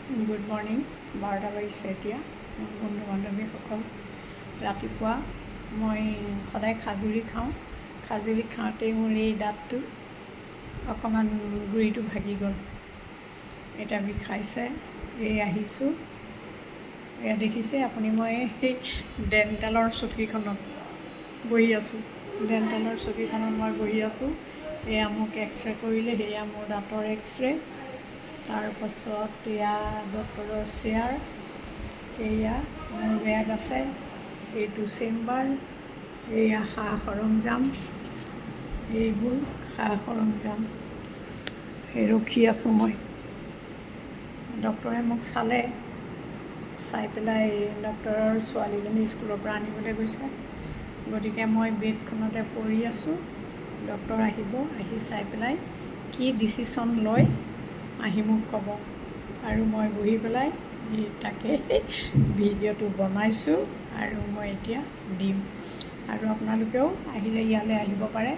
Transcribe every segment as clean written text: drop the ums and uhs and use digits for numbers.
good morning 12টা বাজিছে এতিয়া বন্ধু বান্ধৱীসকল ৰাতিপুৱা মই সদায় খাজুলি খাওঁ খাজুলি খাওঁতেই মোৰ এই দাঁতটো অকণমান গুৰিটো ভাগি গ'ল এটা বিষাইছে এই আহিছোঁ এয়া দেখিছে আপুনি মই সেই ডেণ্টেলৰ চকীখনত বহি আছোঁ ডেণ্টেলৰ চকীখনত মই বহি আছোঁ এয়া মোক এক্সৰে কৰিলে সেয়া মোৰ দাঁতৰ এক্সৰে তাৰপাছত এয়া ডক্টৰৰ চেয়াৰ এয়া মোৰ বেগ আছে এইটো চেম্বাৰ এয়া সা সৰঞ্জাম এইবোৰ সা সৰঞ্জাম ৰখি আছোঁ মই ডক্টৰে মোক চালে চাই পেলাই ডক্টৰৰ ছোৱালীজনী স্কুলৰ পৰা আনিবলৈ গৈছে গতিকে মই বেডখনতে পৰি আছোঁ ডক্টৰ আহিব আহি চাই পেলাই কি ডিচিশ্যন লয় আহি মোক ক'ব আৰু মই বহি পেলাই তাকে ভিডিঅ'টো বনাইছোঁ আৰু মই এতিয়া দিম আৰু আপোনালোকেও আহিলে ইয়ালৈ আহিব পাৰে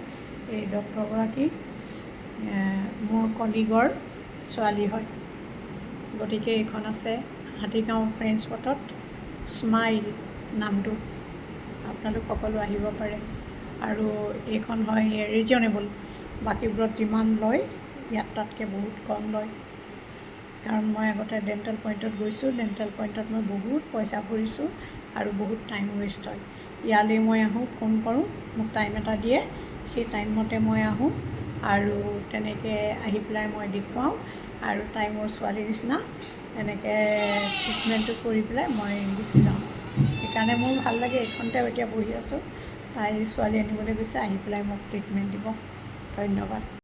এই ডক্টৰগৰাকী মোৰ কলিগৰ ছোৱালী হয় গতিকে এইখন আছে হাতীগাঁও ফ্ৰেঞ্চ পথত স্মাইল নামটো আপোনালোক সকলো আহিব পাৰে আৰু এইখন হয় ৰিজনেবল বাকীবোৰত যিমান লয় ইয়াত তাতকৈ বহুত কম লয় কাৰণ মই আগতে ডেণ্টেল পইণ্টত গৈছোঁ ডেণ্টেল পইণ্টত মই বহুত পইচা ভৰিছোঁ আৰু বহুত টাইম ৱেষ্ট হয় ইয়ালৈ মই আহোঁ ফোন কৰোঁ মোক টাইম এটা দিয়ে সেই টাইমমতে মই আহোঁ আৰু তেনেকৈ আহি পেলাই মই দেখুৱাওঁ আৰু তাই মোৰ ছোৱালীৰ নিচিনা এনেকৈ ট্ৰিটমেণ্টটো কৰি পেলাই মই গুচি যাওঁ সেইকাৰণে মোৰ ভাল লাগে এইখনতে এতিয়া বহি আছোঁ তাই ছোৱালী আনিবলৈ গৈছে আহি পেলাই মোক ট্ৰিটমেণ্ট দিব ধন্যবাদ